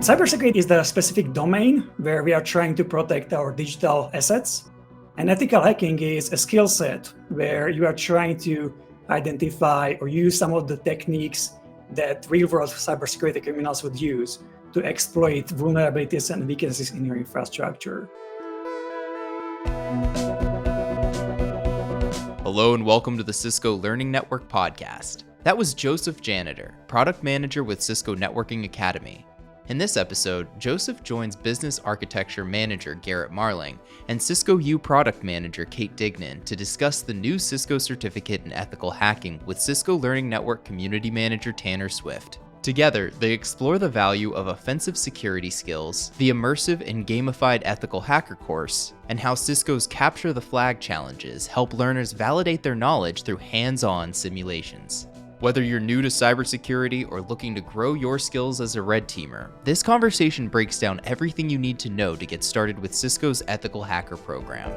Cybersecurity is the specific domain where we are trying to protect our digital assets. And ethical hacking is a skill set where you are trying to identify or use some of the techniques that real-world cybersecurity criminals would use to exploit vulnerabilities and weaknesses in your infrastructure. Hello and welcome to the Cisco Learning Network podcast. That was Jozef Janitor, Product Manager with Cisco Networking Academy. In this episode, Jozef joins Business Architecture Manager Garet Marling and Cisco U Product Manager Kate Dignan to discuss the new Cisco Certificate in Ethical Hacking with Cisco Learning Network Community Manager Tanner Swift. Together, they explore the value of offensive security skills, the immersive and gamified ethical hacker course, and how Cisco's Capture the Flag challenges help learners validate their knowledge through hands-on simulations. Whether you're new to cybersecurity or looking to grow your skills as a red teamer, this conversation breaks down everything you need to know to get started with Cisco's Ethical Hacker program.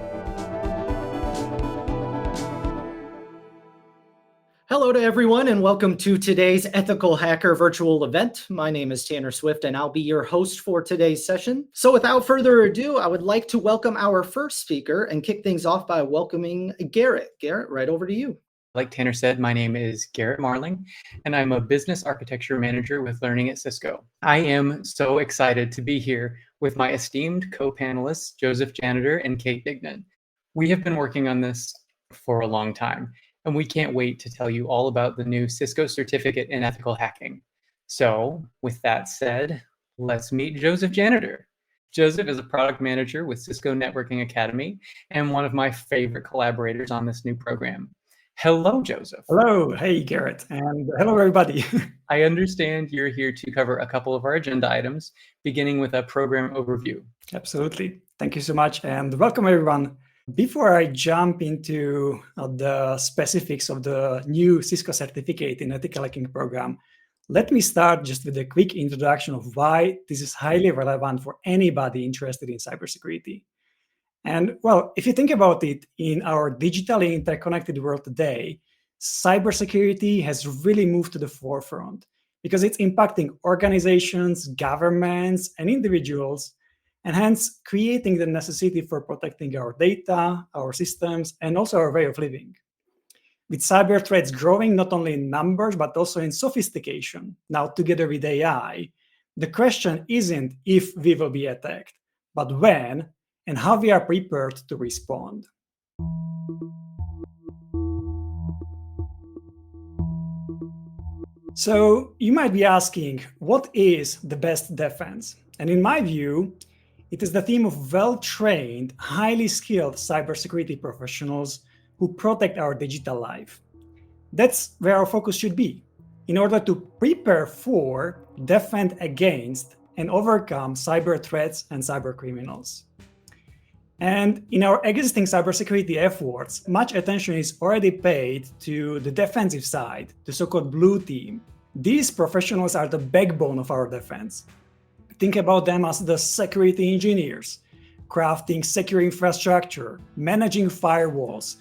Hello to everyone and welcome to today's Ethical Hacker virtual event. My name is Tanner Swift and I'll be your host for today's session. So without further ado, I would like to welcome our first speaker and kick things off by welcoming Garet. Garet, right over to you. Like Tanner said, my name is Garet Marling, and I'm a Business Architecture Manager with Learning at Cisco. I am so excited to be here with my esteemed co-panelists, Jozef Janitor and Kate Dignan. We have been working on this for a long time, and we can't wait to tell you all about the new Cisco Certificate in Ethical Hacking. So, with that said, let's meet Jozef Janitor. Jozef is a product manager with Cisco Networking Academy and one of my favorite collaborators on this new program. Hello, Jozef. Hello. Hey, Garet. And hello, everybody. I understand you're here to cover a couple of our agenda items, beginning with a program overview. Absolutely. Thank you so much. And welcome, everyone. Before I jump into the specifics of the new Cisco Certificate in Ethical Hacking program, let me start just with a quick introduction of why this is highly relevant for anybody interested in cybersecurity. And well, if you think about it, in our digitally interconnected world today, cybersecurity has really moved to the forefront because it's impacting organizations, governments, and individuals, and hence creating the necessity for protecting our data, our systems, and also our way of living. With cyber threats growing not only in numbers, but also in sophistication, now together with AI, the question isn't if we will be attacked, but when and how we are prepared to respond. So you might be asking, what is the best defense? And in my view, it is the team of well-trained, highly skilled cybersecurity professionals who protect our digital life. That's where our focus should be, in order to prepare for, defend against, and overcome cyber threats and cyber criminals. And in our existing cybersecurity efforts, much attention is already paid to the defensive side, the so-called blue team. These professionals are the backbone of our defense. Think about them as the security engineers, crafting secure infrastructure, managing firewalls,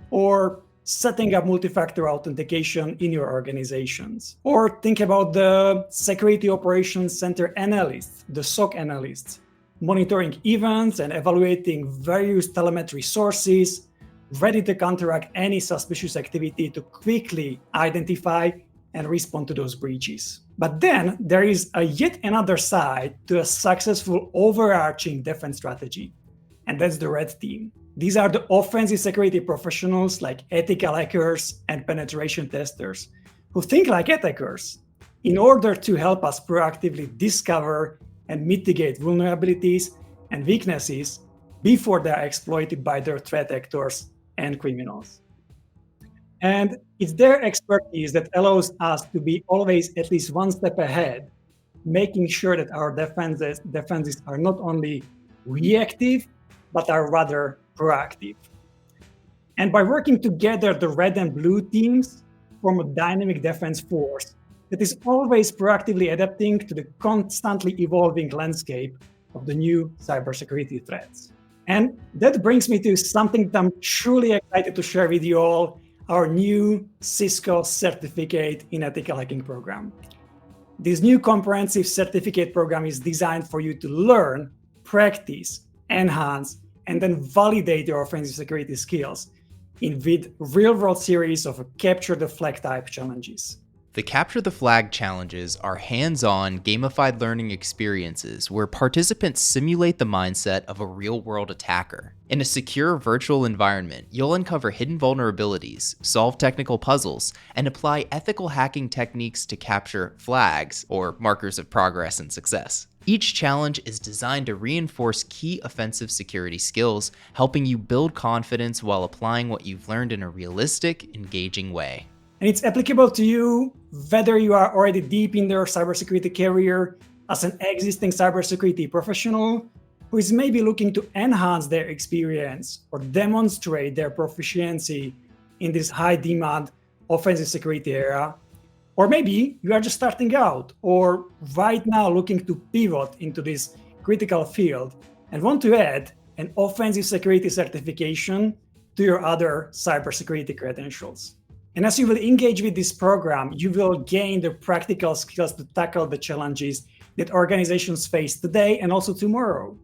or setting up multi-factor authentication in your organizations. Or think about the security operations center analysts, the SOC analysts, monitoring events and evaluating various telemetry sources, ready to counteract any suspicious activity to quickly identify and respond to those breaches. But then there is yet another side to a successful overarching defense strategy, and that's the red team. These are the offensive security professionals like ethical hackers and penetration testers who think like attackers in order to help us proactively discover and mitigate vulnerabilities and weaknesses before they are exploited by their threat actors and criminals. And it's their expertise that allows us to be always at least one step ahead, making sure that our defenses are not only reactive, but are rather proactive. And by working together, the red and blue teams form a dynamic defense force that is always proactively adapting to the constantly evolving landscape of the new cybersecurity threats. And that brings me to something that I'm truly excited to share with you all, our new Cisco Certificate in Ethical Hacking program. This new comprehensive certificate program is designed for you to learn, practice, enhance, and then validate your offensive security skills with real-world series of capture the flag type challenges. The Capture the Flag challenges are hands-on, gamified learning experiences where participants simulate the mindset of a real-world attacker. In a secure virtual environment, you'll uncover hidden vulnerabilities, solve technical puzzles, and apply ethical hacking techniques to capture flags, or markers of progress and success. Each challenge is designed to reinforce key offensive security skills, helping you build confidence while applying what you've learned in a realistic, engaging way. And it's applicable to you whether you are already deep in your cybersecurity career as an existing cybersecurity professional who is maybe looking to enhance their experience or demonstrate their proficiency in this high demand offensive security era. Or maybe you are just starting out or right now looking to pivot into this critical field and want to add an offensive security certification to your other cybersecurity credentials. And as you will engage with this program, you will gain the practical skills to tackle the challenges that organizations face today and also tomorrow.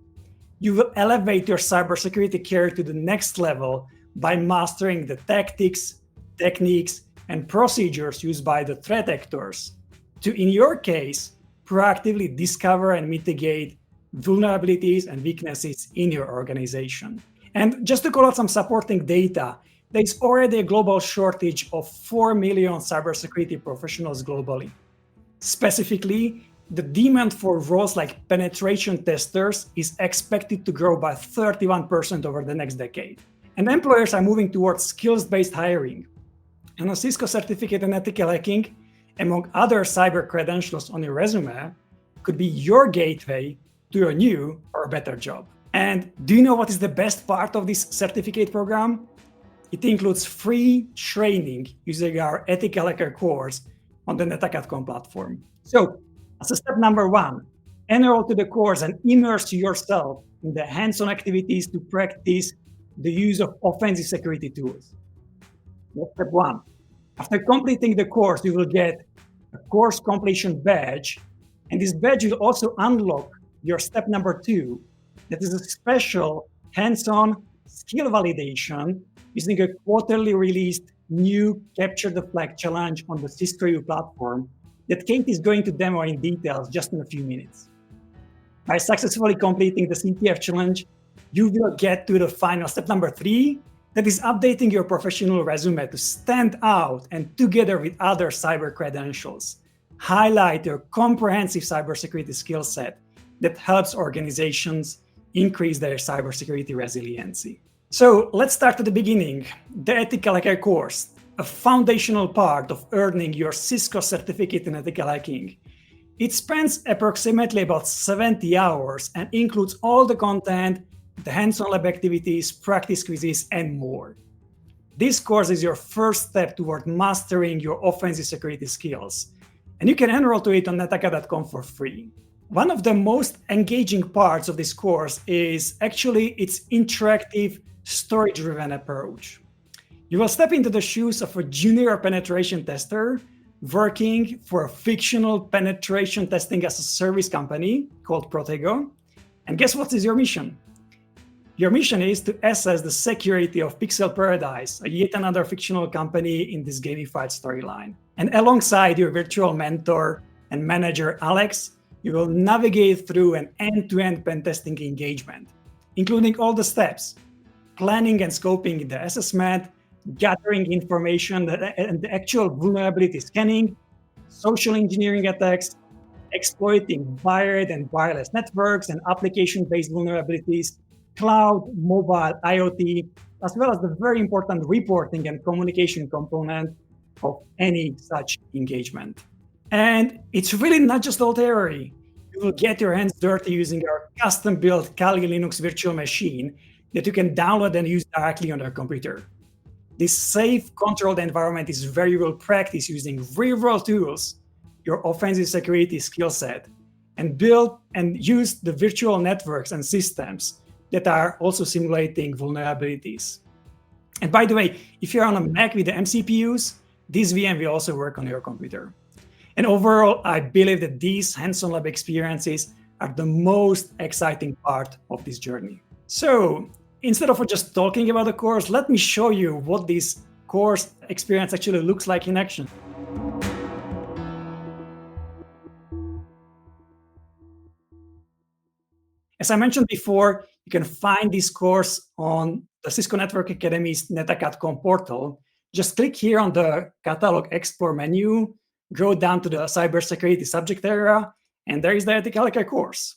You will elevate your cybersecurity career to the next level by mastering the tactics, techniques, and procedures used by the threat actors to, in your case, proactively discover and mitigate vulnerabilities and weaknesses in your organization. And just to call out some supporting data, there's already a global shortage of 4 million cybersecurity professionals globally. Specifically, the demand for roles like penetration testers is expected to grow by 31% over the next decade. And employers are moving towards skills-based hiring. And a Cisco certificate in ethical hacking, among other cyber credentials on your resume, could be your gateway to your new or better job. And do you know what is the best part of this certificate program? It includes free training using our ethical hacker course on the NetAcad.com platform. So, as a step number one, enroll to the course and immerse yourself in the hands-on activities to practice the use of offensive security tools. That's step one. After completing the course, you will get a course completion badge, and this badge will also unlock your step number two, that is a special hands-on skill validation using a quarterly released new Capture the Flag challenge on the Cisco U platform that Kate is going to demo in details just in a few minutes. By successfully completing the CTF challenge, you will get to the final step number three, that is updating your professional resume to stand out and together with other cyber credentials, highlight your comprehensive cybersecurity skill set that helps organizations increase their cybersecurity resiliency. So let's start at the beginning. The Ethical Hacker course, a foundational part of earning your Cisco certificate in ethical hacking. It spans approximately about 70 hours and includes all the content, the hands-on lab activities, practice quizzes, and more. This course is your first step toward mastering your offensive security skills, and you can enroll to it on netacad.com for free. One of the most engaging parts of this course is actually its interactive, story-driven approach. You will step into the shoes of a junior penetration tester working for a fictional penetration testing as a service company called Protego. And guess what is your mission? Your mission is to assess the security of Pixel Paradise, a yet another fictional company in this gamified storyline. And alongside your virtual mentor and manager, Alex, you will navigate through an end-to-end pen testing engagement, including all the steps: planning and scoping the assessment, gathering information and the actual vulnerability scanning, social engineering attacks, exploiting wired and wireless networks and application-based vulnerabilities, cloud, mobile, IoT, as well as the very important reporting and communication component of any such engagement. And it's really not just all theory. You will get your hands dirty using our custom-built Kali Linux virtual machine that you can download and use directly on your computer. This safe, controlled environment is very well practiced using real-world tools, your offensive security skill set, and build and use the virtual networks and systems that are also simulating vulnerabilities. And by the way, if you're on a Mac with the MCPUs, this VM will also work on your computer. And overall, I believe that these hands-on lab experiences are the most exciting part of this journey. So instead of just talking about the course, let me show you what this course experience actually looks like in action. As I mentioned before, you can find this course on the Cisco Networking Academy's netacad.com portal. Just click here on the Catalog Explore menu, go down to the cybersecurity subject area, and there is the Ethical Hacker course.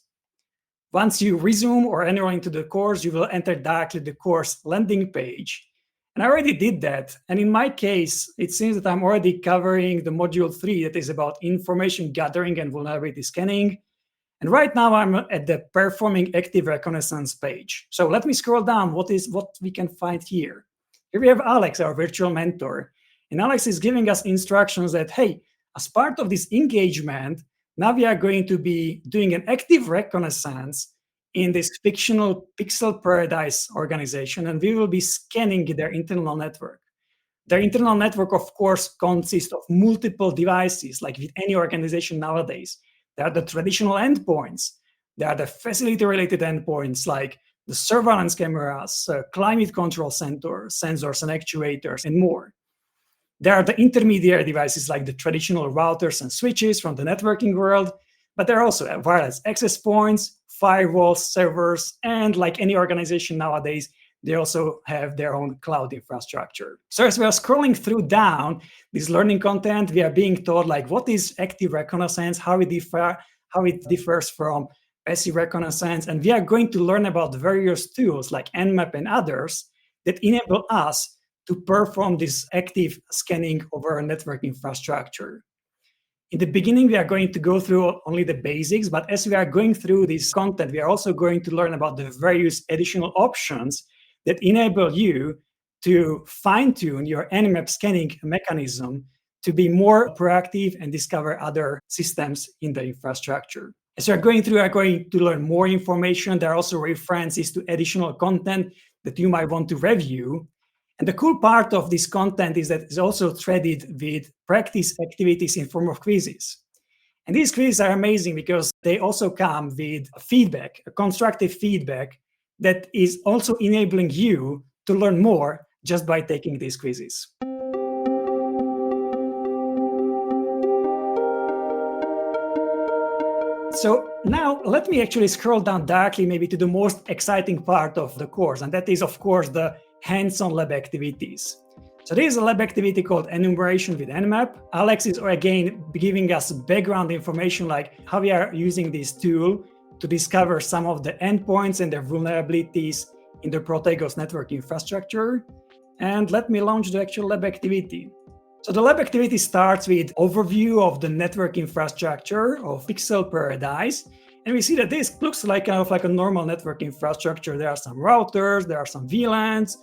Once you resume or enroll into the course, you will enter directly the course landing page. And I already did that. And in my case, it seems that I'm already covering the module 3 that is about information gathering and vulnerability scanning. And right now I'm at the performing active reconnaissance page. So let me scroll down what we can find here. Here we have Alex, our virtual mentor. And Alex is giving us instructions that, hey, as part of this engagement, now we are going to be doing an active reconnaissance in this fictional Pixel Paradise organization, and we will be scanning their internal network. Their internal network, of course, consists of multiple devices, like with any organization nowadays. There are the traditional endpoints. There are the facility-related endpoints, like the surveillance cameras, climate control sensors and actuators, and more. There are the intermediary devices, like the traditional routers and switches from the networking world, but there are also wireless access points, firewalls, servers, and like any organization nowadays, they also have their own cloud infrastructure. So as we are scrolling through down this learning content, we are being told like what is active reconnaissance, how it differs from passive reconnaissance, and we are going to learn about various tools like Nmap and others that enable us to perform this active scanning over a network infrastructure. In the beginning, we are going to go through only the basics, but as we are going through this content, we are also going to learn about the various additional options that enable you to fine-tune your Nmap scanning mechanism to be more proactive and discover other systems in the infrastructure. As we are going through, we are going to learn more information. There are also references to additional content that you might want to review. And the cool part of this content is that it's also threaded with practice activities in form of quizzes. And these quizzes are amazing because they also come with feedback, a constructive feedback that is also enabling you to learn more just by taking these quizzes. So now let me actually scroll down directly maybe to the most exciting part of the course, and that is, of course, the hands-on lab activities. So there is a lab activity called enumeration with Nmap. Alex is again giving us background information like how we are using this tool to discover some of the endpoints and their vulnerabilities in the Protegos network infrastructure. And let me launch the actual lab activity. So the lab activity starts with overview of the network infrastructure of Pixel Paradise. And we see that this looks like kind of like a normal network infrastructure. There are some routers, there are some VLANs,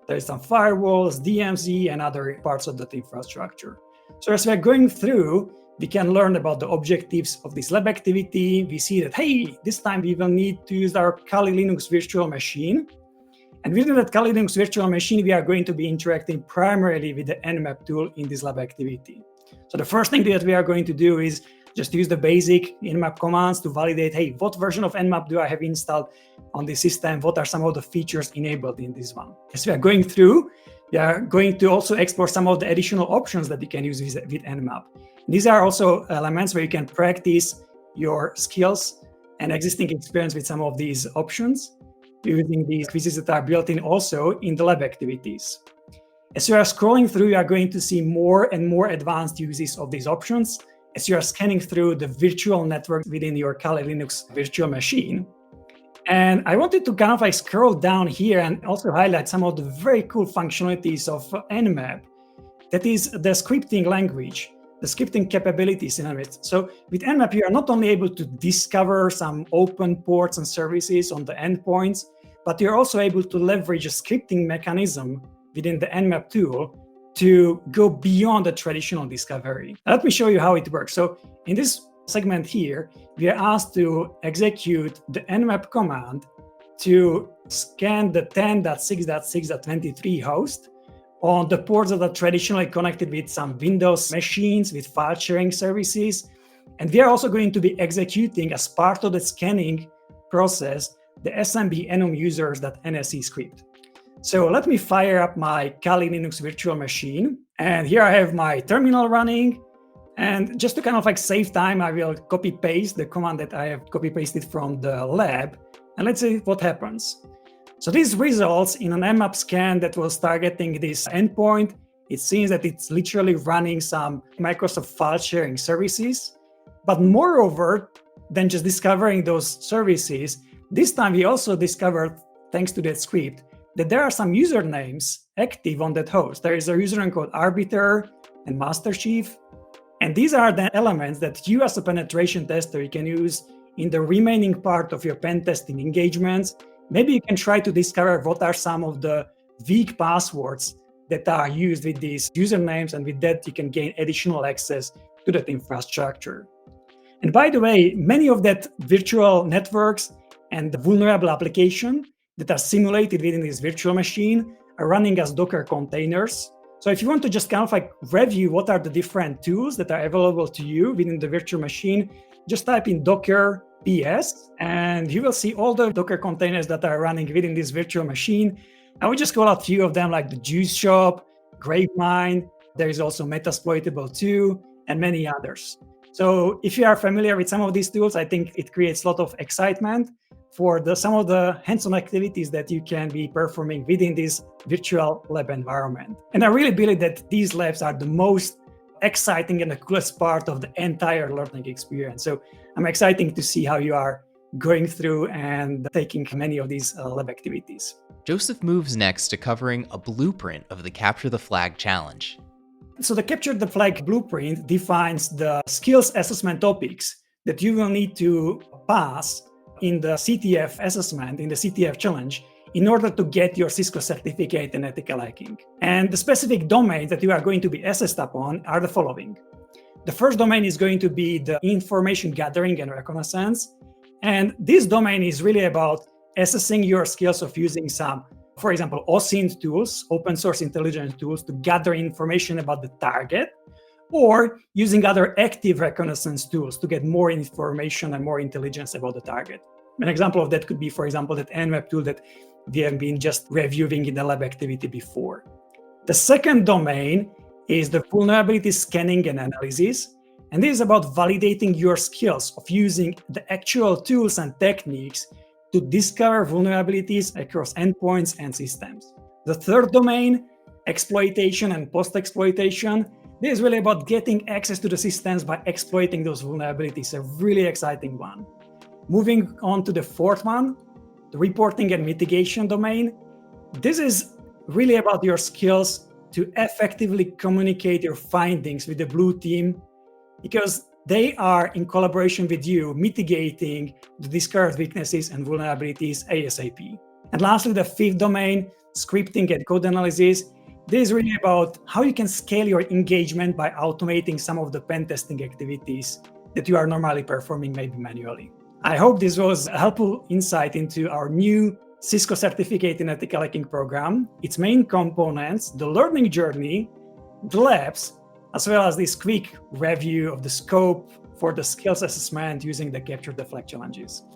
there is some firewalls, DMZ, and other parts of that infrastructure. So as we're going through, we can learn about the objectives of this lab activity. We see that, hey, this time we will need to use our Kali Linux virtual machine. And within that Kali Linux virtual machine, we are going to be interacting primarily with the Nmap tool in this lab activity. So the first thing that we are going to do is just use the basic Nmap commands to validate, hey, what version of Nmap do I have installed on this system? What are some of the features enabled in this one? As we are going through, we are going to also explore some of the additional options that you can use with Nmap. These are also elements where you can practice your skills and existing experience with some of these options using these quizzes that are built in also in the lab activities. As you are scrolling through, you are going to see more and more advanced uses of these options as you are scanning through the virtual network within your Kali Linux virtual machine. And I wanted to kind of like scroll down here and also highlight some of the very cool functionalities of Nmap. That is the scripting language, the scripting capabilities in it. So with Nmap, you are not only able to discover some open ports and services on the endpoints, but you're also able to leverage a scripting mechanism within the Nmap tool to go beyond the traditional discovery. Let me show you how it works. So in this segment here, we are asked to execute the Nmap command to scan the 10.6.6.23 host on the ports that are traditionally connected with some Windows machines with file sharing services. And we are also going to be executing as part of the scanning process the SMB enum users.nse script. So let me fire up my Kali Linux virtual machine. And here I have my terminal running. And just to kind of like save time, I will copy paste the command that I have copy pasted from the lab. And let's see what happens. So this results in an mmap scan that was targeting this endpoint. It seems that it's literally running some Microsoft file sharing services. But moreover than just discovering those services, this time we also discovered, thanks to that script, that there are some usernames active on that host. There is a username called Arbiter and Master Chief. And these are the elements that you as a penetration tester, you can use in the remaining part of your pen testing engagements. Maybe you can try to discover what are some of the weak passwords that are used with these usernames, and with that you can gain additional access to that infrastructure. And by the way, many of that virtual networks and the vulnerable application that are simulated within this virtual machine are running as Docker containers. So if you want to just kind of like review what are the different tools that are available to you within the virtual machine, just type in Docker PS and you will see all the Docker containers that are running within this virtual machine. I would just call out a few of them like the Juice Shop, Grapevine, there is also Metasploitable 2, and many others. So if you are familiar with some of these tools, I think it creates a lot of excitement for some of the hands-on activities that you can be performing within this virtual lab environment. And I really believe that these labs are the most exciting and the coolest part of the entire learning experience. So I'm excited to see how you are going through and taking many of these lab activities. Jozef moves next to covering a blueprint of the Capture the Flag challenge. So the Capture the Flag blueprint defines the skills assessment topics that you will need to pass in the CTF assessment, in the CTF challenge, in order to get your Cisco certificate in ethical hacking. And the specific domains that you are going to be assessed upon are the following. The first domain is going to be the information gathering and reconnaissance. And this domain is really about assessing your skills of using some, for example, OSINT tools, open source intelligence tools, to gather information about the target, or using other active reconnaissance tools to get more information and more intelligence about the target. An example of that could be, for example, that Nmap tool that we have been just reviewing in the lab activity before. The second domain is the vulnerability scanning and analysis. And this is about validating your skills of using the actual tools and techniques to discover vulnerabilities across endpoints and systems. The third domain, exploitation and post-exploitation. This is really about getting access to the systems by exploiting those vulnerabilities, a really exciting one. Moving on to the fourth one, the reporting and mitigation domain. This is really about your skills to effectively communicate your findings with the blue team, because they are in collaboration with you mitigating the discovered weaknesses and vulnerabilities ASAP. And lastly, the fifth domain, scripting and code analysis. This is really about how you can scale your engagement by automating some of the pen testing activities that you are normally performing maybe manually. I hope this was a helpful insight into our new Cisco Certificate in Ethical Hacking program, its main components, the learning journey, the labs, as well as this quick review of the scope for the skills assessment using the Capture the Flag challenges.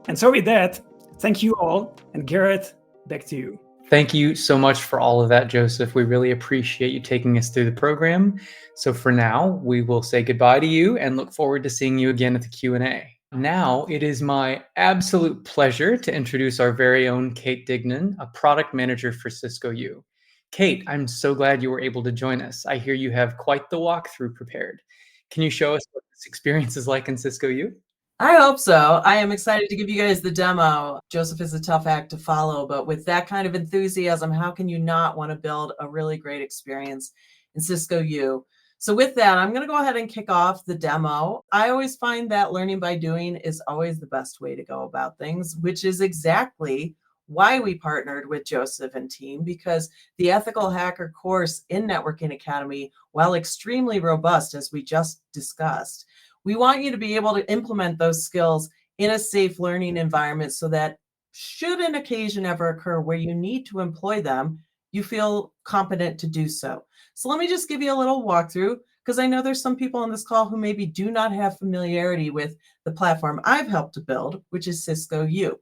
And so with that, thank you all, and Garet, back to you. Thank you so much for all of that, Jozef. We really appreciate you taking us through the program. So for now, we will say goodbye to you and look forward to seeing you again at the Q&A. Now, it is my absolute pleasure to introduce our very own Kate Dignan, a product manager for Cisco U. Kate, I'm so glad you were able to join us. I hear you have quite the walkthrough prepared. Can you show us what this experience is like in Cisco U? I hope so. I am excited to give you guys the demo. Jozef is a tough act to follow, but with that kind of enthusiasm, how can you not want to build a really great experience in Cisco U? So with that, I'm going to go ahead and kick off the demo. I always find that learning by doing is always the best way to go about things, which is exactly why we partnered with Jozef and team, because the Ethical Hacker course in Networking Academy, while extremely robust, as we just discussed, we want you to be able to implement those skills in a safe learning environment so that should an occasion ever occur where you need to employ them, you feel competent to do so. So let me just give you a little walkthrough, because I know there's some people on this call who maybe do not have familiarity with the platform I've helped to build, which is Cisco U.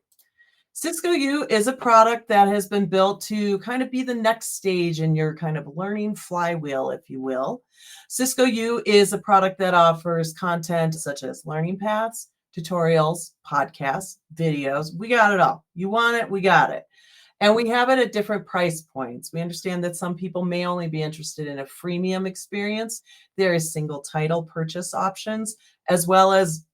Cisco U is a product that has been built to kind of be the next stage in your kind of learning flywheel, if you will. Cisco U is a product that offers content such as learning paths, tutorials, podcasts, videos. We got it all. You want it, we got it. And we have it at different price points. We understand that some people may only be interested in a freemium experience. There is single title purchase options, as well as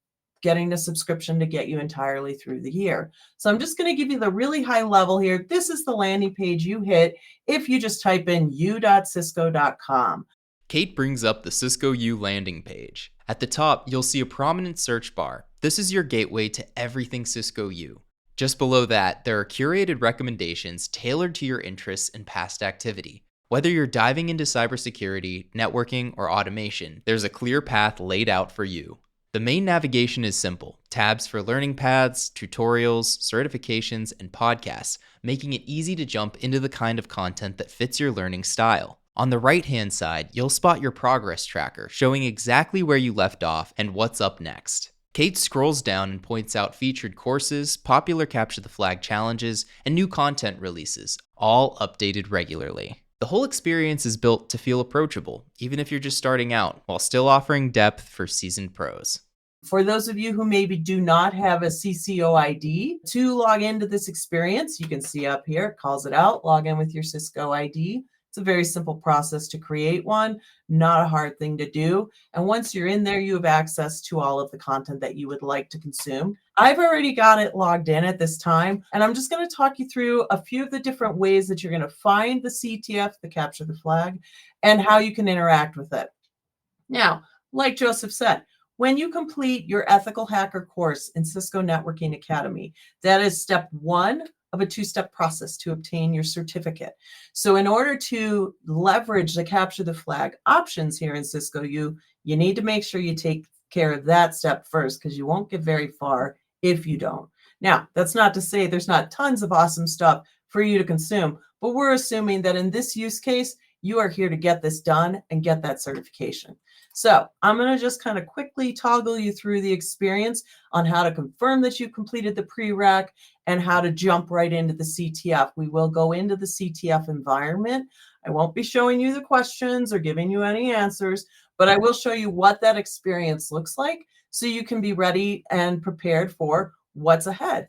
getting a subscription to get you entirely through the year. So I'm just going to give you the really high level here. This is the landing page you hit if you just type in u.cisco.com. Kate brings up the Cisco U landing page. At the top, you'll see a prominent search bar. This is your gateway to everything Cisco U. Just below that, there are curated recommendations tailored to your interests and past activity. Whether you're diving into cybersecurity, networking, or automation, there's a clear path laid out for you. The main navigation is simple: tabs for learning paths, tutorials, certifications, and podcasts, making it easy to jump into the kind of content that fits your learning style. On the right-hand side, you'll spot your progress tracker, showing exactly where you left off and what's up next. Kate scrolls down and points out featured courses, popular Capture the Flag challenges, and new content releases, all updated regularly. The whole experience is built to feel approachable, even if you're just starting out, while still offering depth for seasoned pros. For those of you who maybe do not have a CCO ID, to log into this experience, you can see up here, it calls it out, log in with your Cisco ID. It's a very simple process to create one, not a hard thing to do. And once you're in there, you have access to all of the content that you would like to consume. I've already got it logged in at this time, and I'm just going to talk you through a few of the different ways that you're going to find the CTF, the Capture the Flag, and how you can interact with it. Now, like Joseph said, when you complete your Ethical Hacker course in Cisco Networking Academy, that is step one of a two-step process to obtain your certificate. So in order to leverage the Capture the Flag options here in Cisco U, you need to make sure you take care of that step first, because you won't get very far if you don't. Now, that's not to say there's not tons of awesome stuff for you to consume, but we're assuming that in this use case, you are here to get this done and get that certification. So I'm going to just kind of quickly toggle you through the experience on how to confirm that you completed the prereq and how to jump right into the CTF. We will go into the CTF environment. I won't be showing you the questions or giving you any answers, but I will show you what that experience looks like so you can be ready and prepared for what's ahead.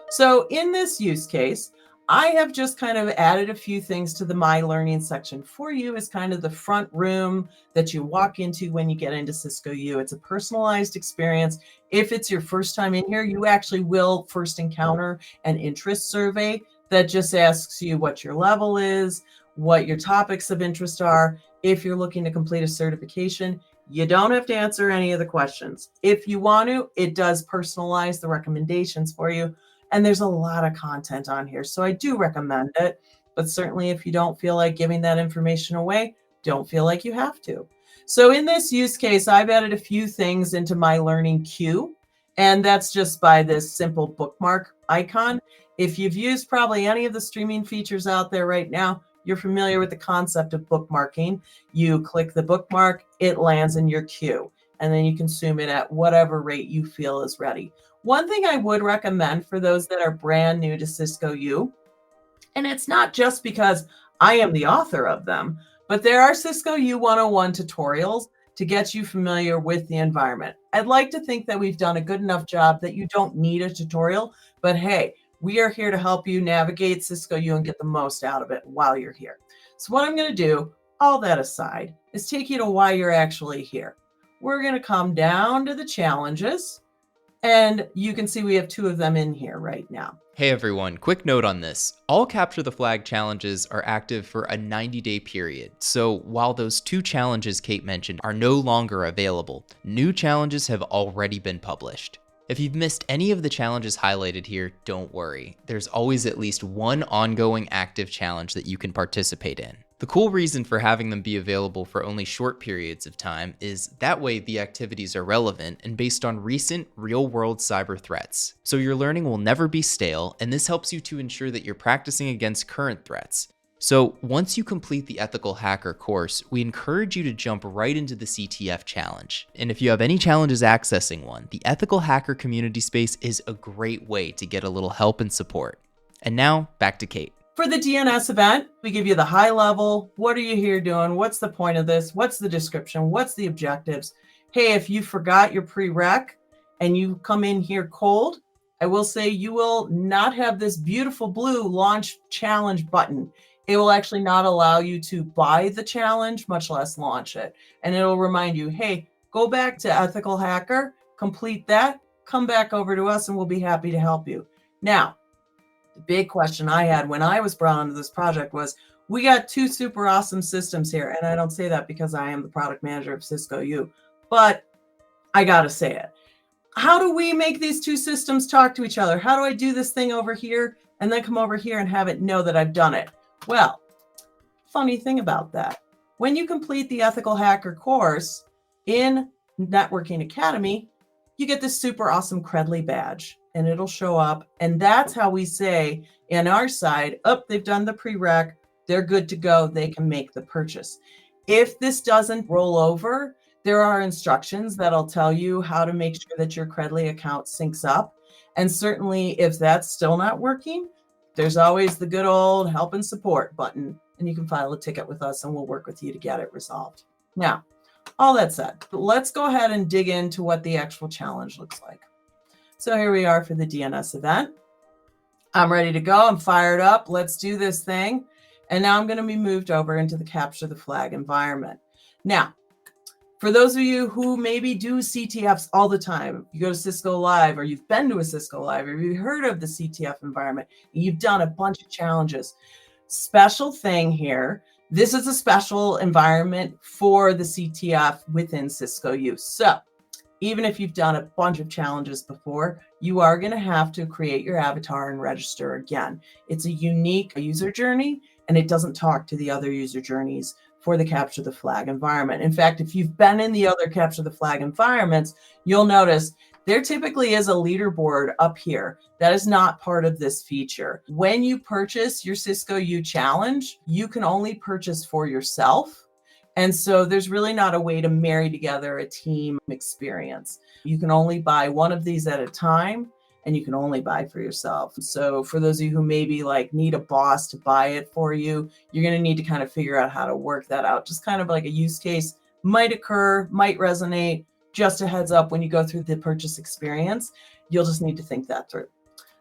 So in this use case, I have just kind of added a few things to the My Learning section for you as kind of the front room that you walk into when you get into Cisco U. It's a personalized experience. If it's your first time in here, you actually will first encounter an interest survey that just asks you what your level is, what your topics of interest are. If you're looking to complete a certification, you don't have to answer any of the questions. If you want to, it does personalize the recommendations for you. And there's a lot of content on here, so I do recommend it. But certainly if you don't feel like giving that information away, don't feel like you have to. So in this use case, I've added a few things into my learning queue, and that's just by this simple bookmark icon. If you've used probably any of the streaming features out there right now, you're familiar with the concept of bookmarking. You click the bookmark, it lands in your queue, and then you consume it at whatever rate you feel is ready. One thing I would recommend for those that are brand new to Cisco U, and it's not just because I am the author of them, but there are Cisco U 101 tutorials to get you familiar with the environment. I'd like to think that we've done a good enough job that you don't need a tutorial, but hey, we are here to help you navigate Cisco U and get the most out of it while you're here. So what I'm going to do, all that aside, is take you to why you're actually here. We're going to come down to the challenges. And you can see we have two of them in here right now. Hey everyone, quick note on this. All Capture the Flag challenges are active for a 90-day period. So while those two challenges Kate mentioned are no longer available, new challenges have already been published. If you've missed any of the challenges highlighted here, don't worry. There's always at least one ongoing active challenge that you can participate in. The cool reason for having them be available for only short periods of time is that way the activities are relevant and based on recent, real-world cyber threats. So your learning will never be stale, and this helps you to ensure that you're practicing against current threats. So once you complete the Ethical Hacker course, we encourage you to jump right into the CTF challenge. And if you have any challenges accessing one, the Ethical Hacker community space is a great way to get a little help and support. And now, back to Kate. For the DNS event, we give you the high level. What are you here doing? What's the point of this? What's the description? What's the objectives? Hey, if you forgot your prereq and you come in here cold, I will say you will not have this beautiful blue launch challenge button. It will actually not allow you to buy the challenge, much less launch it. And it'll remind you, hey, go back to Ethical Hacker, complete that, come back over to us and we'll be happy to help you. Now, the big question I had when I was brought onto this project was, we got two super awesome systems here. And I don't say that because I am the product manager of Cisco U, but I got to say it. How do we make these two systems talk to each other? How do I do this thing over here and then come over here and have it know that I've done it? Well, funny thing about that, when you complete the Ethical Hacker course in Networking Academy, you get this super awesome Credly badge and it'll show up. And that's how we say in our side, they've done the prereq, they're good to go, they can make the purchase. If this doesn't roll over, there are instructions that'll tell you how to make sure that your Credly account syncs up. And certainly if that's still not working, there's always the good old help and support button, and you can file a ticket with us and we'll work with you to get it resolved. Now, all that said, let's go ahead and dig into what the actual challenge looks like. So here we are for the DNS event. I'm ready to go. I'm fired up. Let's do this thing. And now I'm going to be moved over into the capture the flag environment. Now, for those of you who maybe do CTFs all the time, you go to Cisco Live or you've been to a Cisco Live or you've heard of the CTF environment, and you've done a bunch of challenges. Special thing here, this is a special environment for the CTF within Cisco U. So even if you've done a bunch of challenges before, you are going to have to create your avatar and register again. It's a unique user journey and it doesn't talk to the other user journeys for the capture the flag environment. In fact, if you've been in the other capture the flag environments, you'll notice there typically is a leaderboard up here. That is not part of this feature. When you purchase your Cisco U challenge, you can only purchase for yourself. And so there's really not a way to marry together a team experience. You can only buy one of these at a time, and you can only buy for yourself. So for those of you who maybe need a boss to buy it for you, you're going to need to kind of figure out how to work that out. Just kind of like a use case might occur, might resonate. Just a heads up, when you go through the purchase experience, you'll just need to think that through.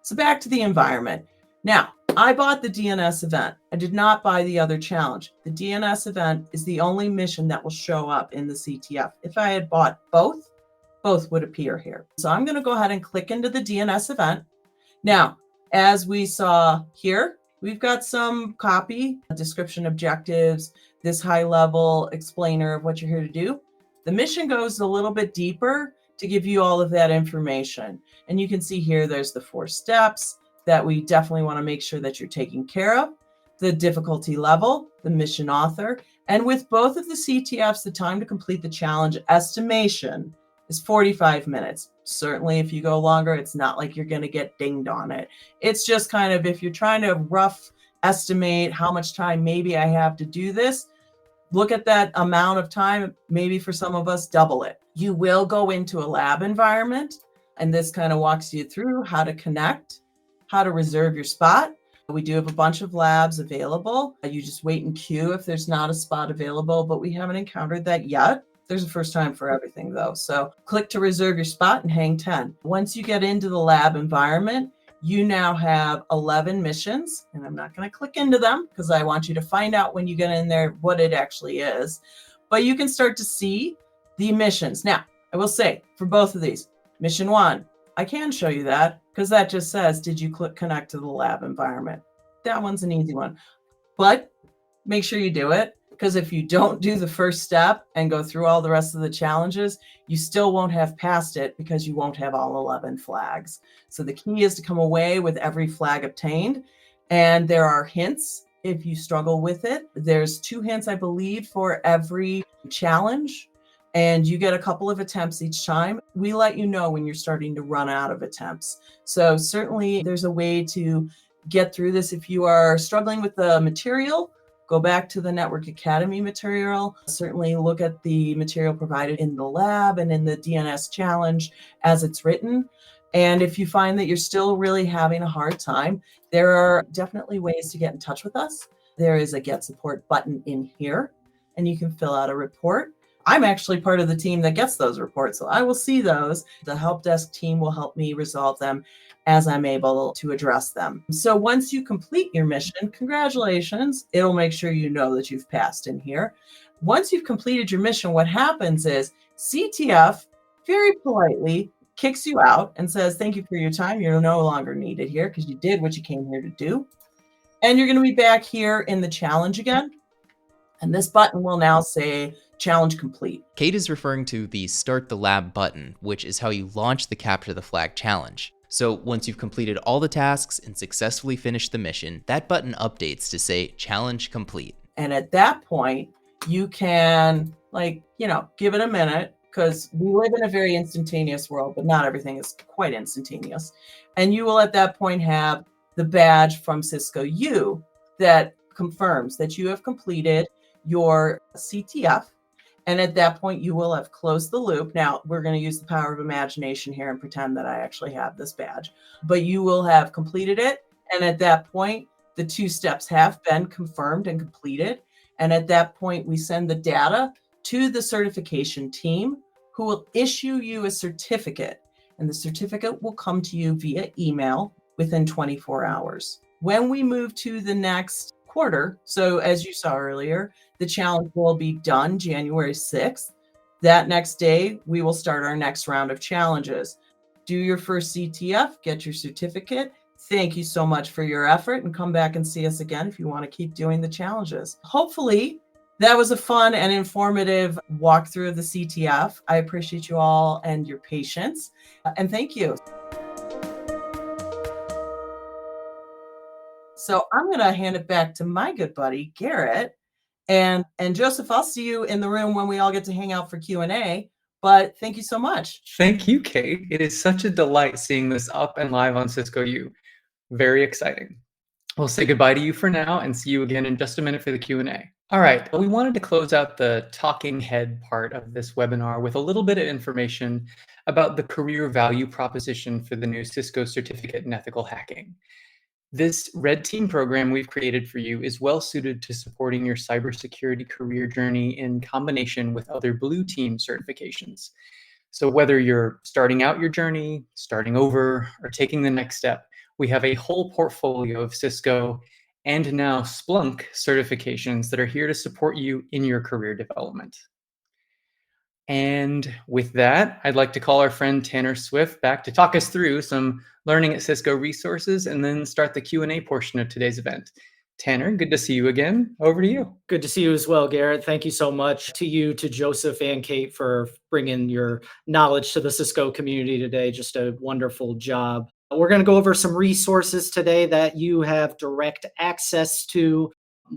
So back to the environment. Now, I bought the DNS event. I did not buy the other challenge. The DNS event is the only mission that will show up in the CTF. If I had bought both would appear here. So I'm going to go ahead and click into the DNS event. Now, as we saw here, we've got some copy, description objectives, this high level explainer of what you're here to do. The mission goes a little bit deeper to give you all of that information. And you can see here, there's the 4 steps that we definitely want to make sure that you're taking care of, the difficulty level, the mission author, and with both of the CTFs, the time to complete the challenge estimation is 45 minutes. Certainly, if you go longer, it's not like you're going to get dinged on it. It's just kind of, if you're trying to rough estimate how much time maybe I have to do this, look at that amount of time, maybe for some of us, double it. You will go into a lab environment, and this kind of walks you through how to connect, how to reserve your spot. We do have a bunch of labs available. You just wait in queue if there's not a spot available, but we haven't encountered that yet. There's a first time for everything though. So click to reserve your spot and hang 10. Once you get into the lab environment, you now have 11 missions, and I'm not going to click into them because I want you to find out when you get in there what it actually is. But you can start to see the missions. Now, I will say for both of these, mission 1, I can show you that because that just says, did you click connect to the lab environment? That one's an easy one, but make sure you do it, because if you don't do the first step and go through all the rest of the challenges, you still won't have passed it because you won't have all 11 flags. So the key is to come away with every flag obtained. And there are hints if you struggle with it. There's 2 hints, I believe, for every challenge, and you get a couple of attempts each time. We let you know when you're starting to run out of attempts. So certainly there's a way to get through this. If you are struggling with the material, go back to the Network Academy material. Certainly look at the material provided in the lab and in the DNS challenge as it's written. And if you find that you're still really having a hard time, there are definitely ways to get in touch with us. There is a Get Support button in here, and you can fill out a report. I'm actually part of the team that gets those reports, so I will see those. The help desk team will help me resolve them as I'm able to address them. So once you complete your mission, congratulations. It'll make sure you know that you've passed in here. Once you've completed your mission, what happens is CTF very politely kicks you out and says, thank you for your time. You're no longer needed here because you did what you came here to do. And you're going to be back here in the challenge again. And this button will now say challenge complete. Kate is referring to the Start the Lab button, which is how you launch the Capture the Flag challenge. So once you've completed all the tasks and successfully finished the mission, that button updates to say challenge complete. And at that point, you can give it a minute, because we live in a very instantaneous world, but not everything is quite instantaneous. And you will at that point have the badge from Cisco U that confirms that you have completed your CTF. And at that point, you will have closed the loop. Now, we're going to use the power of imagination here and pretend that I actually have this badge. But you will have completed it. And at that point, the 2 steps have been confirmed and completed. And at that point, we send the data to the certification team, who will issue you a certificate. And the certificate will come to you via email within 24 hours. When we move to the next quarter, so as you saw earlier, the challenge will be done January 6th. That next day, we will start our next round of challenges. Do your first CTF, get your certificate. Thank you so much for your effort, and come back and see us again if you want to keep doing the challenges. Hopefully, that was a fun and informative walkthrough of the CTF. I appreciate you all and your patience, and thank you. So I'm going to hand it back to my good buddy, Garet. And Joseph, I'll see you in the room when we all get to hang out for Q&A. But thank you so much. Thank you, Kate. It is such a delight seeing this up and live on Cisco U. Very exciting. We'll say goodbye to you for now and see you again in just a minute for the Q&A. All right, we wanted to close out the talking head part of this webinar with a little bit of information about the career value proposition for the new Cisco Certificate in Ethical Hacking. This Red Team program we've created for you is well suited to supporting your cybersecurity career journey in combination with other Blue Team certifications. So whether you're starting out your journey, starting over, or taking the next step, we have a whole portfolio of Cisco and now Splunk certifications that are here to support you in your career development. And with that, I'd like to call our friend Tanner Swift back to talk us through some Learning at Cisco resources and then start the Q&A portion of today's event. Tanner, good to see you again. Over to you. Good to see you as well, Garet. Thank you so much to you, to Joseph and Kate for bringing your knowledge to the Cisco community today. Just a wonderful job. We're going to go over some resources today that you have direct access to.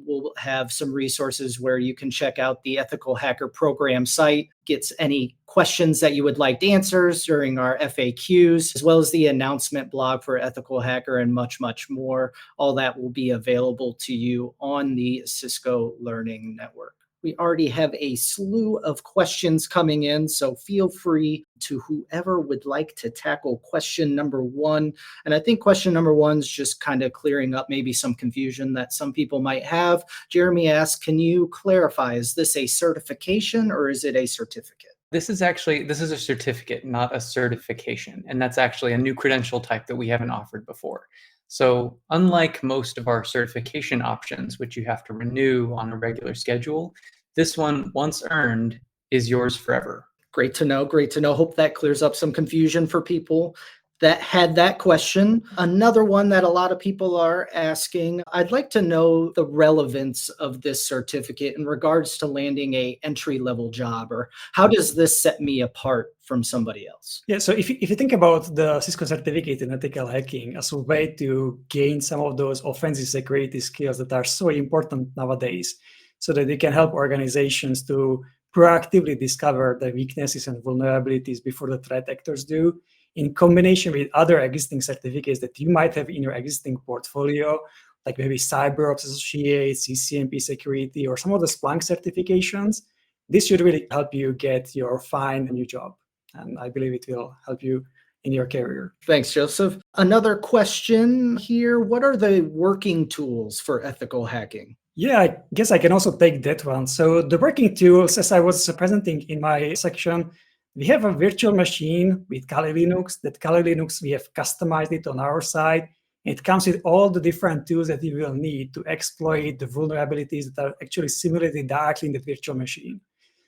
We'll have some resources where you can check out the Ethical Hacker Program site, get any questions that you would like answers during our FAQs, as well as the announcement blog for Ethical Hacker and much, much more. All that will be available to you on the Cisco Learning Network. We already have a slew of questions coming in, so feel free to whoever would like to tackle question number 1. And I think question number 1 is just kind of clearing up maybe some confusion that some people might have. Jeremy asks, can you clarify, is this a certification or is it a certificate? This is a certificate, not a certification. And that's actually a new credential type that we haven't offered before. So unlike most of our certification options, which you have to renew on a regular schedule, this one, once earned, is yours forever. Great to know. Great to know. Hope that clears up some confusion for people. that had that question. Another one that a lot of people are asking, I'd like to know the relevance of this certificate in regards to landing a entry-level job, or how does this set me apart from somebody else? Yeah, so if you think about the Cisco certificate in ethical hacking as a way to gain some of those offensive security skills that are so important nowadays, so that they can help organizations to proactively discover the weaknesses and vulnerabilities before the threat actors do, in combination with other existing certificates that you might have in your existing portfolio, like maybe CyberOps Associate, CCNP Security, or some of the Splunk certifications. This should really help you get your find a new job. And I believe it will help you in your career. Thanks, Joseph. Another question here. What are the working tools for ethical hacking? Yeah, I guess I can also take that one. So the working tools, as I was presenting in my section, we have a virtual machine with Kali Linux. That Kali Linux, we have customized it on our side. It comes with all the different tools that you will need to exploit the vulnerabilities that are actually simulated directly in the virtual machine.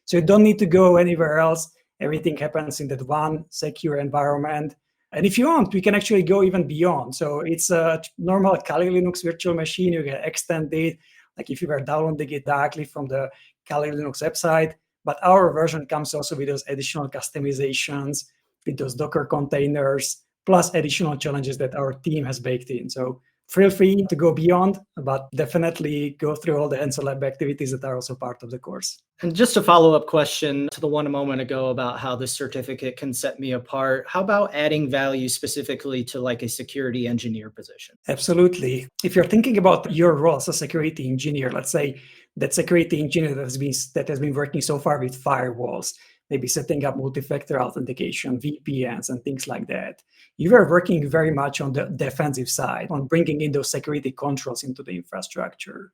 So you don't need to go anywhere else. Everything happens in that one secure environment. And if you want, we can actually go even beyond. So it's a normal Kali Linux virtual machine. You can extend it, like if you were downloading it directly from the Kali Linux website. But our version comes also with those additional customizations, with those Docker containers, plus additional challenges that our team has baked in. So feel free to go beyond, but definitely go through all the Answer Lab activities that are also part of the course. And just a follow-up question to the one a moment ago about how this certificate can set me apart. How about adding value specifically to like a security engineer position? Absolutely. If you're thinking about your role as a security engineer, let's say that security engineer that has been working so far with firewalls, maybe setting up multi-factor authentication, VPNs, and things like that. You are working very much on the defensive side, on bringing in those security controls into the infrastructure.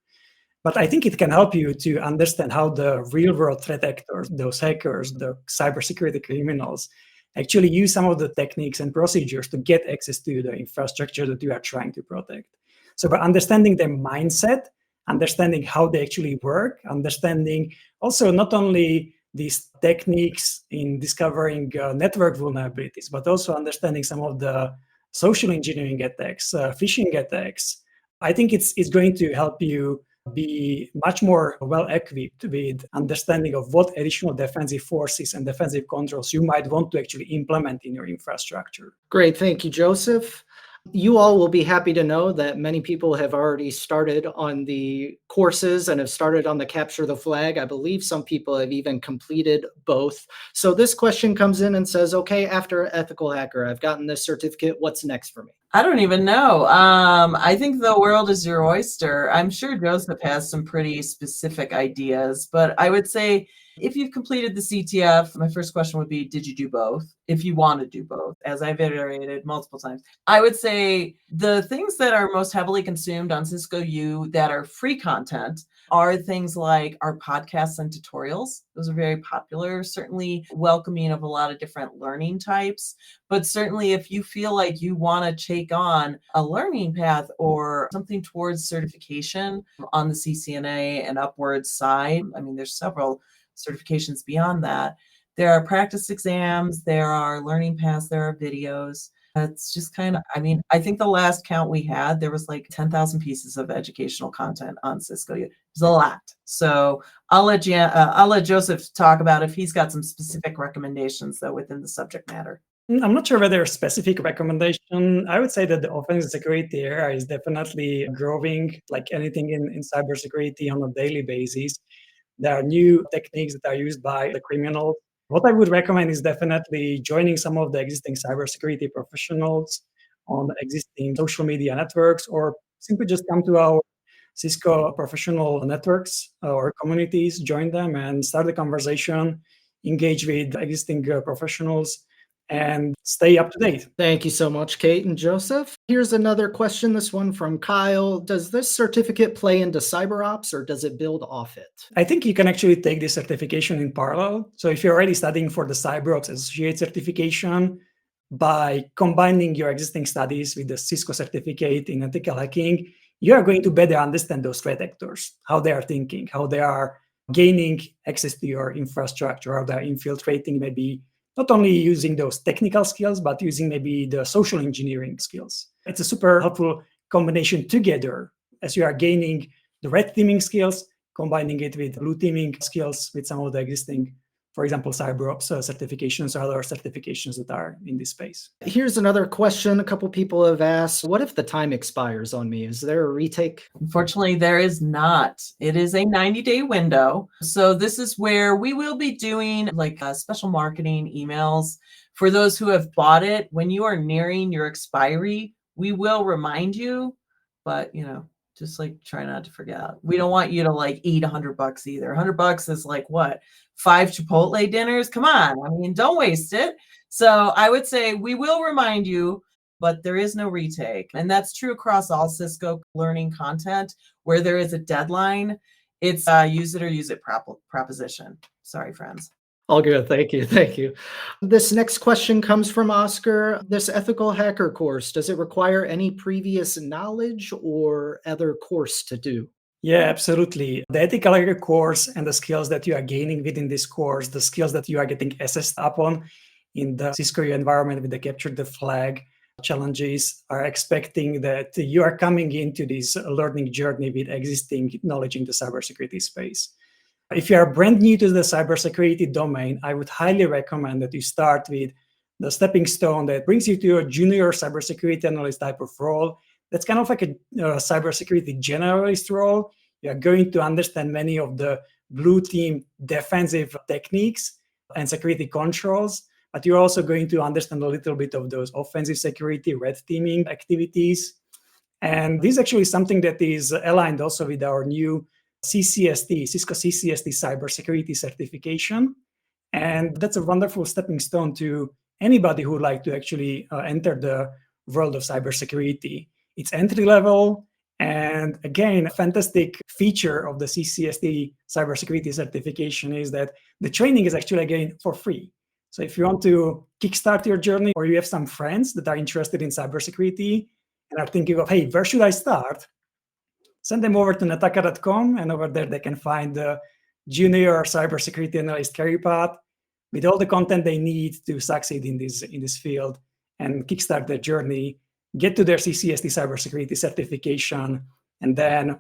But I think it can help you to understand how the real-world threat actors, those hackers, the cybersecurity criminals, actually use some of the techniques and procedures to get access to the infrastructure that you are trying to protect. So by understanding their mindset, understanding how they actually work, understanding also not only these techniques in discovering network vulnerabilities, but also understanding some of the social engineering attacks, phishing attacks. I think it's going to help you be much more well-equipped with understanding of what additional defensive forces and defensive controls you might want to actually implement in your infrastructure. Great. Thank you, Joseph. You all will be happy to know that many people have already started on the courses and have started on the Capture the Flag. I believe some people have even completed both. So this question comes in and says, okay, after Ethical Hacker, I've gotten this certificate. What's next for me? I don't even know. I think the world is your oyster. I'm sure Joseph has some pretty specific ideas, but I would say if you've completed the CTF, my first question would be, did you do both? If you want to do both, as I've iterated multiple times. I would say the things that are most heavily consumed on Cisco U that are free content are things like our podcasts and tutorials. Those are very popular, certainly welcoming of a lot of different learning types. But certainly if you feel like you want to take on a learning path or something towards certification on the CCNA and upwards side, I mean, there's several certifications beyond that. There are practice exams, there are learning paths, there are videos. It's just kind of, I mean, I think the last count we had, there was like 10,000 pieces of educational content on Cisco U. There's a lot. So I'll let Joseph talk about if he's got some specific recommendations though within the subject matter. I'm not sure whether a specific recommendation. I would say that the offensive security area is definitely growing like anything in cybersecurity on a daily basis. There are new techniques that are used by the criminals. What I would recommend is definitely joining some of the existing cybersecurity professionals on existing social media networks, or simply just come to our Cisco professional networks or communities, join them and start the conversation, engage with existing professionals, and stay up to date. Thank you so much, Kate and Joseph. Here's another question, this one from Kyle. Does this certificate play into CyberOps or does it build off it? I think you can actually take this certification in parallel. So if you're already studying for the CyberOps Associate certification, by combining your existing studies with the Cisco certificate in ethical hacking, you are going to better understand those threat actors, how they are thinking, how they are gaining access to your infrastructure, how they're infiltrating maybe not only using those technical skills, but using maybe the social engineering skills. It's a super helpful combination together as you are gaining the red teaming skills, combining it with blue teaming skills with some of the existing, for example, CyberOps certifications or other certifications that are in this space. Here's another question a couple people have asked. What if the time expires on me? Is there a retake? Unfortunately, there is not. It is a 90-day window. So this is where we will be doing like special marketing emails for those who have bought it. When you are nearing your expiry, we will remind you, but just like try not to forget. We don't want you to like eat $100 either. $100 is like what? 5 Chipotle dinners? Come on. I mean, don't waste it. So I would say we will remind you, but there is no retake. And that's true across all Cisco learning content where there is a deadline. It's use it or use it proposition. Sorry, friends. All good. Thank you. Thank you. This next question comes from Oscar. This ethical hacker course, does it require any previous knowledge or other course to do? Yeah, absolutely. The ethical hacker course and the skills that you are gaining within this course, the skills that you are getting assessed upon in the Cisco U environment with the capture the flag challenges are expecting that you are coming into this learning journey with existing knowledge in the cybersecurity space. If you are brand new to the cybersecurity domain, I would highly recommend that you start with the stepping stone that brings you to a junior cybersecurity analyst type of role. That's kind of like a cybersecurity generalist role. You are going to understand many of the blue team defensive techniques and security controls, but you're also going to understand a little bit of those offensive security, red teaming activities. And this is actually something that is aligned also with our new CCST, Cisco CCST cybersecurity certification. And that's a wonderful stepping stone to anybody who would like to actually enter the world of cybersecurity. It's entry level. And again, a fantastic feature of the CCST cybersecurity certification is that the training is actually, again, for free. So if you want to kickstart your journey or you have some friends that are interested in cybersecurity and are thinking of, hey, where should I start? Send them over to netaka.com, and over there they can find the junior cybersecurity analyst career path with all the content they need to succeed in this field and kickstart their journey, get to their CCST cybersecurity certification, and then,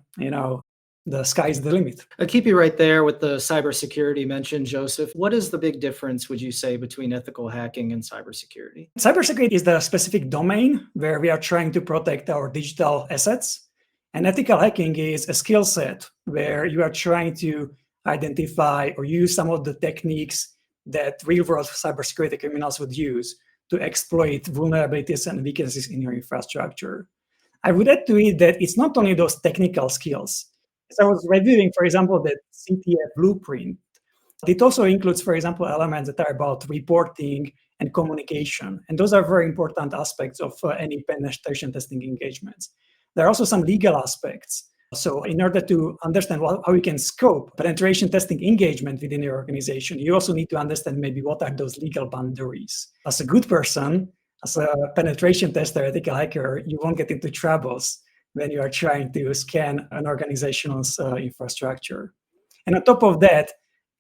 the sky's the limit. I'll keep you right there with the cybersecurity mentioned, Joseph. What is the big difference, would you say, between ethical hacking and cybersecurity? Cybersecurity is the specific domain where we are trying to protect our digital assets. And ethical hacking is a skill set where you are trying to identify or use some of the techniques that real-world cybersecurity criminals would use to exploit vulnerabilities and weaknesses in your infrastructure. I would add to it that it's not only those technical skills. As I was reviewing, for example, the CTF blueprint, it also includes, for example, elements that are about reporting and communication. And those are very important aspects of any penetration testing engagements. There are also some legal aspects. So in order to understand how you can scope penetration testing engagement within your organization, you also need to understand maybe what are those legal boundaries. As a good person, as a penetration tester, ethical hacker, you won't get into troubles when you are trying to scan an organization's infrastructure. And on top of that,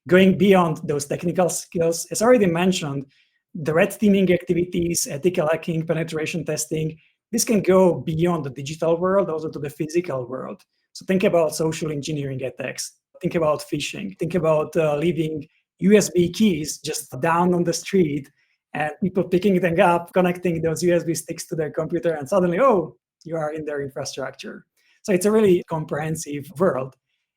going beyond those technical skills, as already mentioned, the red teaming activities, ethical hacking, penetration testing, this can go beyond the digital world, also to the physical world. So think about social engineering attacks. Think about phishing. Think about leaving USB keys just down on the street and people picking them up, connecting those USB sticks to their computer, and suddenly, oh, you are in their infrastructure. So it's a really comprehensive world.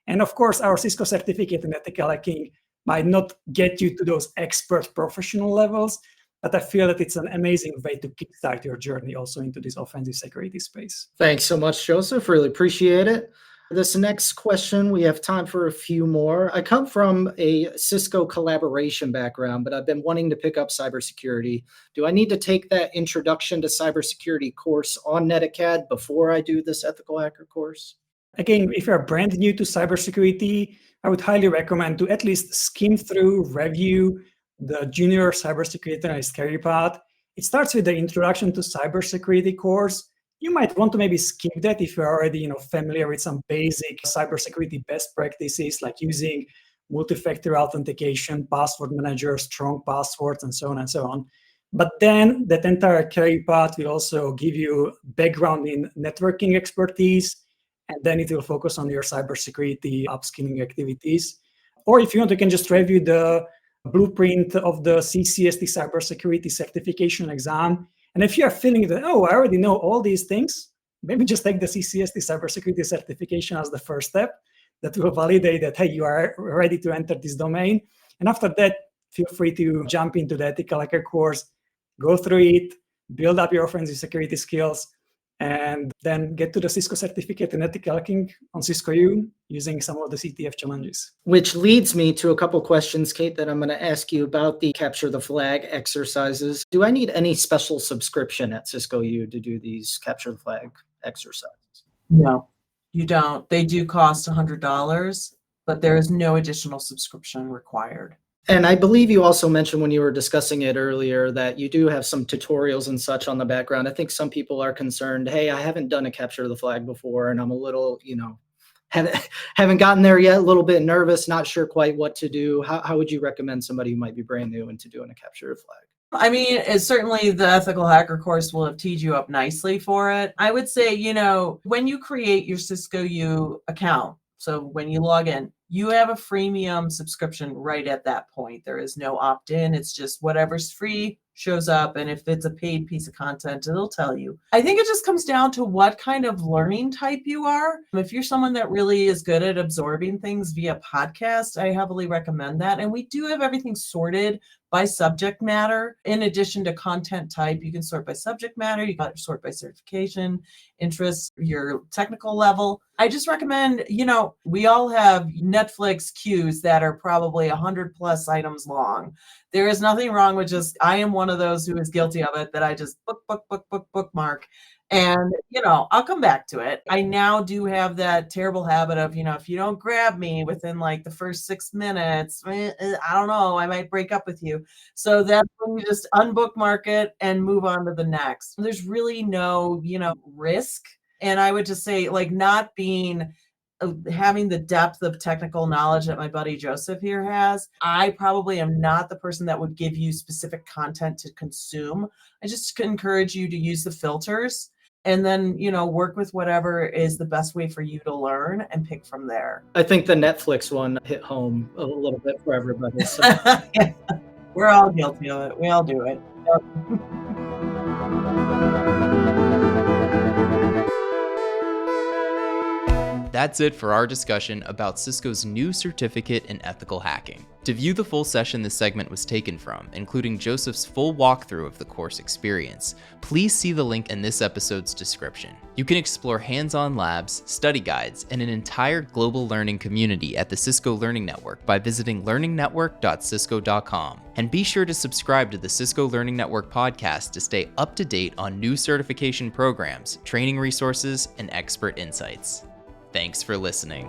And of course, our Cisco certificate in ethical hacking might not get you to those expert professional levels, but I feel that it's an amazing way to kickstart your journey also into this offensive security space. Thanks so much, Joseph. Really appreciate it. This next question, we have time for a few more. I come from a Cisco collaboration background, but I've been wanting to pick up cybersecurity. Do I need to take that introduction to cybersecurity course on NetAcad before I do this ethical hacker course? Again, if you're brand new to cybersecurity, I would highly recommend to at least skim through, review the junior cybersecurity analyst career path. It starts with the introduction to cybersecurity course. You might want to maybe skip that if you're already familiar with some basic cybersecurity best practices, like using multi-factor authentication, password manager, strong passwords, and so on and so on. But then that entire career path will also give you background in networking expertise, and then it will focus on your cybersecurity upskilling activities. Or if you want, you can just review the blueprint of the CCST cybersecurity certification exam. And if you are feeling that, oh, I already know all these things, maybe just take the CCST cybersecurity certification as the first step. That will validate that, hey, you are ready to enter this domain. And after that, feel free to jump into the ethical hacker course, go through it, build up your offensive security skills, and then get to the Cisco certificate in ethical hacking on Cisco U using some of the CTF challenges. Which leads me to a couple questions, Kate, that I'm going to ask you about the capture the flag exercises. Do I need any special subscription at Cisco U to do these capture the flag exercises? No, you don't. They do cost $100, but there is no additional subscription required. And I believe you also mentioned when you were discussing it earlier that you do have some tutorials and such on the background. I think some people are concerned, hey, I haven't done a capture the flag before, and I'm a little, haven't gotten there yet, a little bit nervous, not sure quite what to do. How would you recommend somebody who might be brand new into doing a capture the flag? I mean, certainly the ethical hacker course will have teed you up nicely for it. I would say, when you create your Cisco U account, so when you log in, you have a freemium subscription right at that point. There is no opt-in. It's just whatever's free shows up. And if it's a paid piece of content, it'll tell you. I think it just comes down to what kind of learning type you are. If you're someone that really is good at absorbing things via podcast, I heavily recommend that. And we do have everything sorted by subject matter. In addition to content type, you can sort by subject matter, you got to sort by certification, interests, your technical level. I just recommend, we all have Netflix queues that are probably 100 plus items long. There is nothing wrong with I am one of those who is guilty of it, that I just bookmark. And, I'll come back to it. I now do have that terrible habit of, if you don't grab me within like the first 6 minutes, I don't know, I might break up with you. So that's when you just unbookmark it and move on to the next. There's really no, risk. And I would just say, like, not having the depth of technical knowledge that my buddy Joseph here has, I probably am not the person that would give you specific content to consume. I just encourage you to use the filters and then, work with whatever is the best way for you to learn and pick from there. I think the Netflix one hit home a little bit for everybody. So. Yeah. We're all guilty of it. We all do it. Yep. That's it for our discussion about Cisco's new certificate in ethical hacking. To view the full session this segment was taken from, including Joseph's full walkthrough of the course experience, please see the link in this episode's description. You can explore hands-on labs, study guides, and an entire global learning community at the Cisco Learning Network by visiting learningnetwork.cisco.com. And be sure to subscribe to the Cisco Learning Network podcast to stay up to date on new certification programs, training resources, and expert insights. Thanks for listening.